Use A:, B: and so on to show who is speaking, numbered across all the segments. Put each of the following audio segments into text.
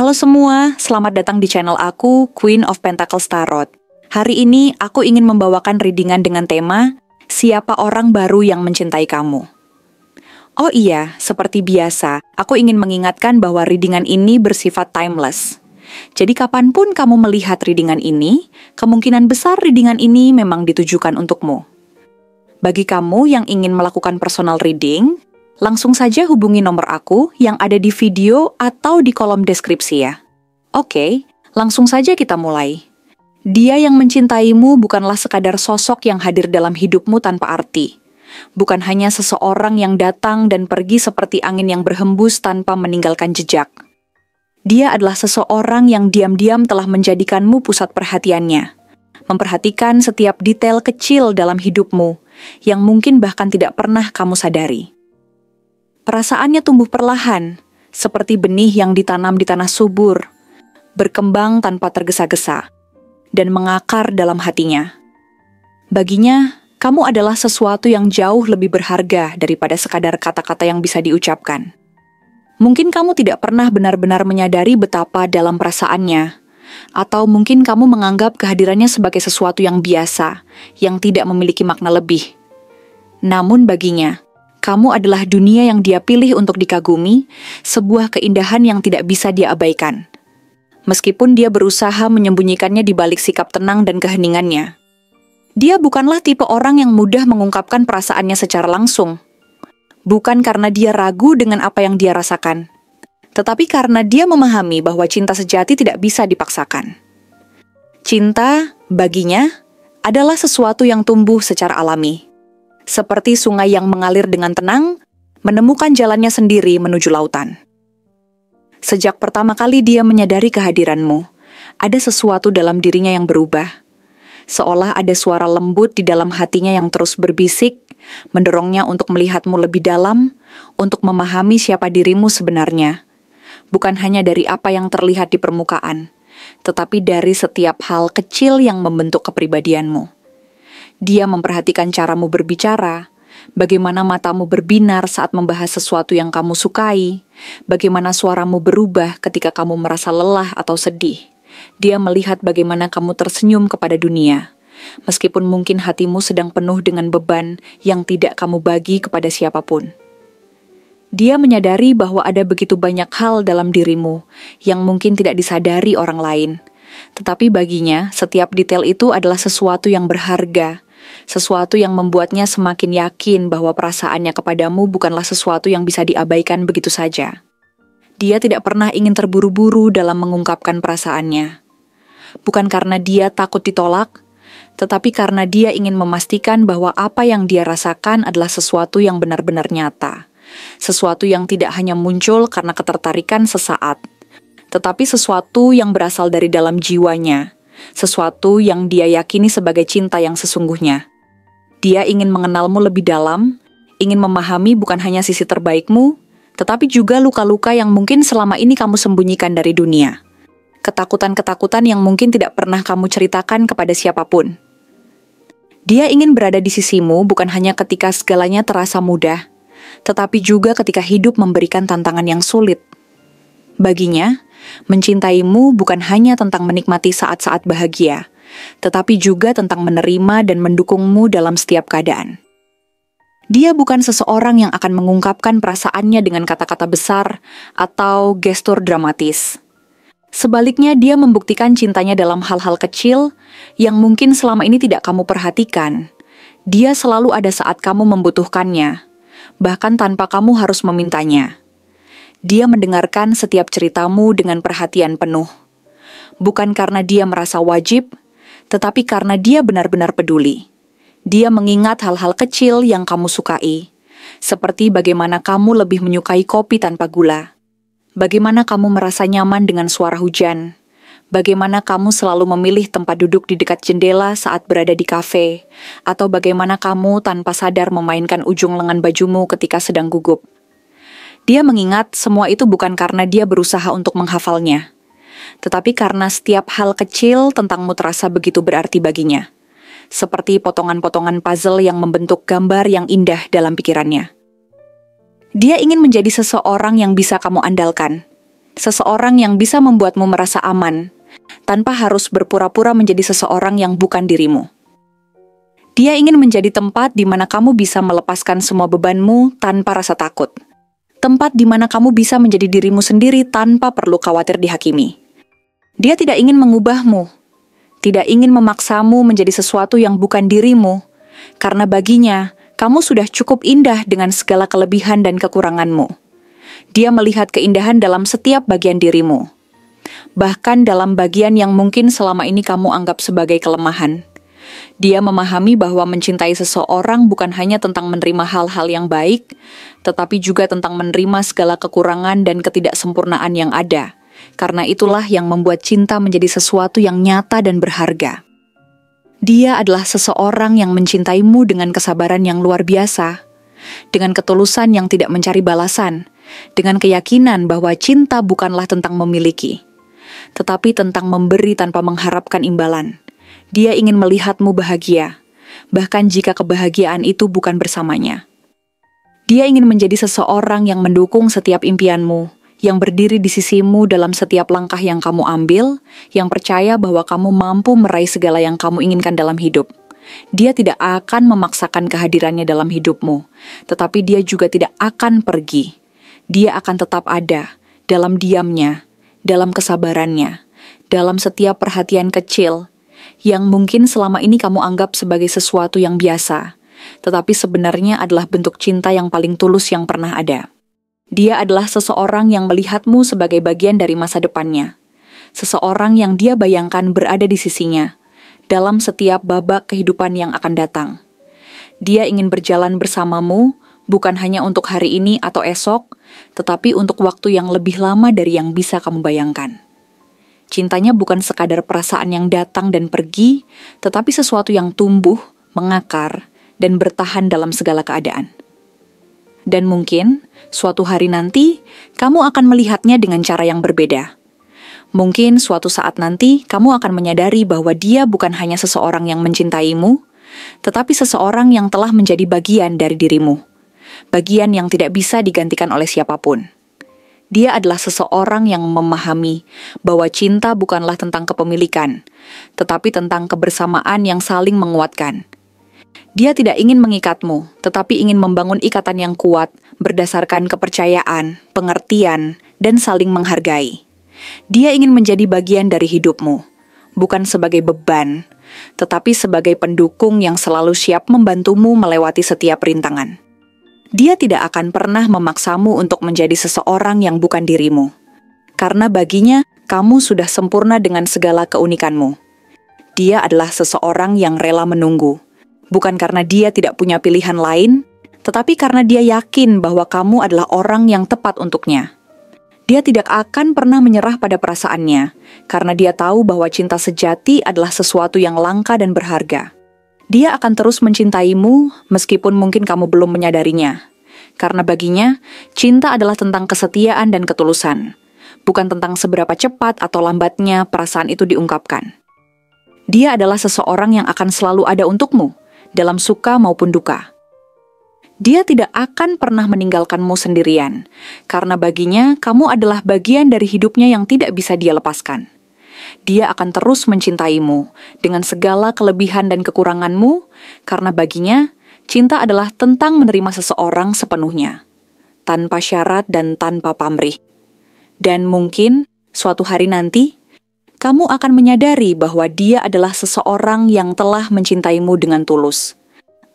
A: Halo semua, selamat datang di channel aku, Queen of Pentacles Tarot. Hari ini aku ingin membawakan readingan dengan tema, Siapa Orang Baru Yang Mencintai Kamu? Oh iya, seperti biasa, aku ingin mengingatkan bahwa readingan ini bersifat timeless. Jadi kapanpun kamu melihat readingan ini, kemungkinan besar readingan ini memang ditujukan untukmu. Bagi kamu yang ingin melakukan personal reading, langsung saja hubungi nomor aku yang ada di video atau di kolom deskripsi ya. Oke, langsung saja kita mulai. Dia yang mencintaimu bukanlah sekadar sosok yang hadir dalam hidupmu tanpa arti. Bukan hanya seseorang yang datang dan pergi seperti angin yang berhembus tanpa meninggalkan jejak. Dia adalah seseorang yang diam-diam telah menjadikanmu pusat perhatiannya. Memperhatikan setiap detail kecil dalam hidupmu yang mungkin bahkan tidak pernah kamu sadari. Perasaannya tumbuh perlahan, seperti benih yang ditanam di tanah subur, berkembang tanpa tergesa-gesa, dan mengakar dalam hatinya. Baginya, kamu adalah sesuatu yang jauh lebih berharga daripada sekadar kata-kata yang bisa diucapkan. Mungkin kamu tidak pernah benar-benar menyadari betapa dalam perasaannya, atau mungkin kamu menganggap kehadirannya sebagai sesuatu yang biasa, yang tidak memiliki makna lebih. Namun baginya, kamu adalah dunia yang dia pilih untuk dikagumi, sebuah keindahan yang tidak bisa dia abaikan. Meskipun dia berusaha menyembunyikannya di balik sikap tenang dan keheningannya. Dia bukanlah tipe orang yang mudah mengungkapkan perasaannya secara langsung. Bukan karena dia ragu dengan apa yang dia rasakan, tetapi karena dia memahami bahwa cinta sejati tidak bisa dipaksakan. Cinta, baginya, adalah sesuatu yang tumbuh secara alami. Seperti sungai yang mengalir dengan tenang, menemukan jalannya sendiri menuju lautan. Sejak pertama kali dia menyadari kehadiranmu, ada sesuatu dalam dirinya yang berubah. Seolah ada suara lembut di dalam hatinya yang terus berbisik, mendorongnya untuk melihatmu lebih dalam, untuk memahami siapa dirimu sebenarnya. Bukan hanya dari apa yang terlihat di permukaan, tetapi dari setiap hal kecil yang membentuk kepribadianmu. Dia memperhatikan caramu berbicara, bagaimana matamu berbinar saat membahas sesuatu yang kamu sukai, bagaimana suaramu berubah ketika kamu merasa lelah atau sedih. Dia melihat bagaimana kamu tersenyum kepada dunia, meskipun mungkin hatimu sedang penuh dengan beban yang tidak kamu bagi kepada siapapun. Dia menyadari bahwa ada begitu banyak hal dalam dirimu yang mungkin tidak disadari orang lain. Tetapi baginya, setiap detail itu adalah sesuatu yang berharga, sesuatu yang membuatnya semakin yakin bahwa perasaannya kepadamu bukanlah sesuatu yang bisa diabaikan begitu saja. Dia tidak pernah ingin terburu-buru dalam mengungkapkan perasaannya. Bukan karena dia takut ditolak, tetapi karena dia ingin memastikan bahwa apa yang dia rasakan adalah sesuatu yang benar-benar nyata. Sesuatu yang tidak hanya muncul karena ketertarikan sesaat, tetapi sesuatu yang berasal dari dalam jiwanya. Sesuatu yang dia yakini sebagai cinta yang sesungguhnya. Dia ingin mengenalmu lebih dalam, ingin memahami bukan hanya sisi terbaikmu, tetapi juga luka-luka yang mungkin selama ini kamu sembunyikan dari dunia. Ketakutan-ketakutan yang mungkin tidak pernah kamu ceritakan kepada siapapun. Dia ingin berada di sisimu bukan hanya ketika segalanya terasa mudah, tetapi juga ketika hidup memberikan tantangan yang sulit. Baginya, mencintaimu bukan hanya tentang menikmati saat-saat bahagia, tetapi juga tentang menerima dan mendukungmu dalam setiap keadaan. Dia bukan seseorang yang akan mengungkapkan perasaannya dengan kata-kata besar atau gestur dramatis. Sebaliknya, dia membuktikan cintanya dalam hal-hal kecil yang mungkin selama ini tidak kamu perhatikan. Dia selalu ada saat kamu membutuhkannya, bahkan tanpa kamu harus memintanya. Dia mendengarkan setiap ceritamu dengan perhatian penuh. Bukan karena dia merasa wajib, tetapi karena dia benar-benar peduli. Dia mengingat hal-hal kecil yang kamu sukai, seperti bagaimana kamu lebih menyukai kopi tanpa gula, bagaimana kamu merasa nyaman dengan suara hujan, bagaimana kamu selalu memilih tempat duduk di dekat jendela saat berada di kafe, atau bagaimana kamu tanpa sadar memainkan ujung lengan bajumu ketika sedang gugup. Dia mengingat semua itu bukan karena dia berusaha untuk menghafalnya, tetapi karena setiap hal kecil tentangmu terasa begitu berarti baginya, seperti potongan-potongan puzzle yang membentuk gambar yang indah dalam pikirannya. Dia ingin menjadi seseorang yang bisa kamu andalkan, Seseorang yang bisa membuatmu merasa aman, tanpa harus berpura-pura menjadi seseorang yang bukan dirimu. Dia ingin menjadi tempat di mana kamu bisa melepaskan semua bebanmu tanpa rasa takut. Tempat di mana kamu bisa menjadi dirimu sendiri tanpa perlu khawatir dihakimi. Dia tidak ingin mengubahmu, tidak ingin memaksamu menjadi sesuatu yang bukan dirimu, karena baginya, kamu sudah cukup indah dengan segala kelebihan dan kekuranganmu. Dia melihat keindahan dalam setiap bagian dirimu, bahkan dalam bagian yang mungkin selama ini kamu anggap sebagai kelemahan. Dia memahami bahwa mencintai seseorang bukan hanya tentang menerima hal-hal yang baik, tetapi juga tentang menerima segala kekurangan dan ketidaksempurnaan yang ada. Karena itulah yang membuat cinta menjadi sesuatu yang nyata dan berharga. Dia adalah seseorang yang mencintaimu dengan kesabaran yang luar biasa, dengan ketulusan yang tidak mencari balasan, dengan keyakinan bahwa cinta bukanlah tentang memiliki, tetapi tentang memberi tanpa mengharapkan imbalan. Dia ingin melihatmu bahagia, bahkan jika kebahagiaan itu bukan bersamanya. Dia ingin menjadi seseorang yang mendukung setiap impianmu, yang berdiri di sisimu dalam setiap langkah yang kamu ambil, yang percaya bahwa kamu mampu meraih segala yang kamu inginkan dalam hidup. Dia tidak akan memaksakan kehadirannya dalam hidupmu, tetapi dia juga tidak akan pergi. Dia akan tetap ada, dalam diamnya, dalam kesabarannya, dalam setiap perhatian kecil, yang mungkin selama ini kamu anggap sebagai sesuatu yang biasa, tetapi sebenarnya adalah bentuk cinta yang paling tulus yang pernah ada. Dia adalah seseorang yang melihatmu sebagai bagian dari masa depannya. Seseorang yang dia bayangkan berada di sisinya, dalam setiap babak kehidupan yang akan datang. Dia ingin berjalan bersamamu, bukan hanya untuk hari ini atau esok, tetapi untuk waktu yang lebih lama dari yang bisa kamu bayangkan. Cintanya bukan sekadar perasaan yang datang dan pergi, tetapi sesuatu yang tumbuh, mengakar, dan bertahan dalam segala keadaan. Dan mungkin, suatu hari nanti, kamu akan melihatnya dengan cara yang berbeda. Mungkin suatu saat nanti, kamu akan menyadari bahwa dia bukan hanya seseorang yang mencintaimu, tetapi seseorang yang telah menjadi bagian dari dirimu. Bagian yang tidak bisa digantikan oleh siapapun. Dia adalah seseorang yang memahami bahwa cinta bukanlah tentang kepemilikan, tetapi tentang kebersamaan yang saling menguatkan. Dia tidak ingin mengikatmu, tetapi ingin membangun ikatan yang kuat berdasarkan kepercayaan, pengertian, dan saling menghargai. Dia ingin menjadi bagian dari hidupmu, bukan sebagai beban, tetapi sebagai pendukung yang selalu siap membantumu melewati setiap rintangan. Dia tidak akan pernah memaksamu untuk menjadi seseorang yang bukan dirimu, karena baginya kamu sudah sempurna dengan segala keunikanmu. Dia adalah seseorang yang rela menunggu, bukan karena dia tidak punya pilihan lain, tetapi karena dia yakin bahwa kamu adalah orang yang tepat untuknya. Dia tidak akan pernah menyerah pada perasaannya, karena dia tahu bahwa cinta sejati adalah sesuatu yang langka dan berharga. Dia akan terus mencintaimu meskipun mungkin kamu belum menyadarinya. Karena baginya, cinta adalah tentang kesetiaan dan ketulusan, bukan tentang seberapa cepat atau lambatnya perasaan itu diungkapkan. Dia adalah seseorang yang akan selalu ada untukmu, dalam suka maupun duka. Dia tidak akan pernah meninggalkanmu sendirian, karena baginya kamu adalah bagian dari hidupnya yang tidak bisa dia lepaskan. Dia akan terus mencintaimu dengan segala kelebihan dan kekuranganmu, karena baginya, cinta adalah tentang menerima seseorang sepenuhnya, tanpa syarat dan tanpa pamrih. Dan mungkin, suatu hari nanti, kamu akan menyadari bahwa dia adalah seseorang yang telah mencintaimu dengan tulus,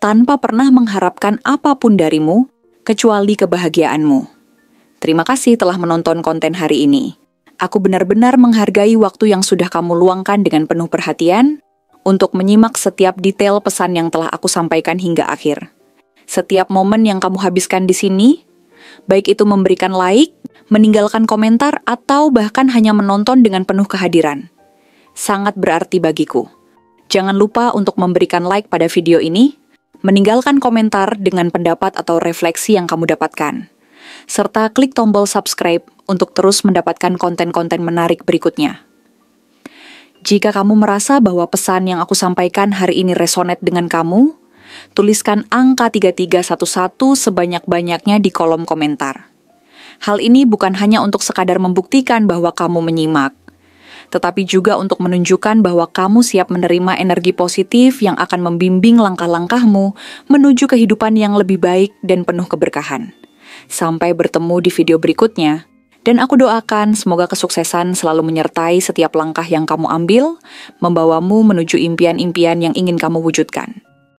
A: tanpa pernah mengharapkan apapun darimu, kecuali kebahagiaanmu. Terima kasih telah menonton konten hari ini. Aku benar-benar menghargai waktu yang sudah kamu luangkan dengan penuh perhatian untuk menyimak setiap detail pesan yang telah aku sampaikan hingga akhir. Setiap momen yang kamu habiskan di sini, baik itu memberikan like, meninggalkan komentar, atau bahkan hanya menonton dengan penuh kehadiran, sangat berarti bagiku. Jangan lupa untuk memberikan like pada video ini, meninggalkan komentar dengan pendapat atau refleksi yang kamu dapatkan, serta klik tombol subscribe untuk terus mendapatkan konten-konten menarik berikutnya. Jika kamu merasa bahwa pesan yang aku sampaikan hari ini resonate dengan kamu, tuliskan angka 3311 sebanyak-banyaknya di kolom komentar. Hal ini bukan hanya untuk sekadar membuktikan bahwa kamu menyimak, tetapi juga untuk menunjukkan bahwa kamu siap menerima energi positif yang akan membimbing langkah-langkahmu menuju kehidupan yang lebih baik dan penuh keberkahan. Sampai bertemu di video berikutnya, dan aku doakan semoga kesuksesan selalu menyertai setiap langkah yang kamu ambil, membawamu menuju impian-impian yang ingin kamu wujudkan.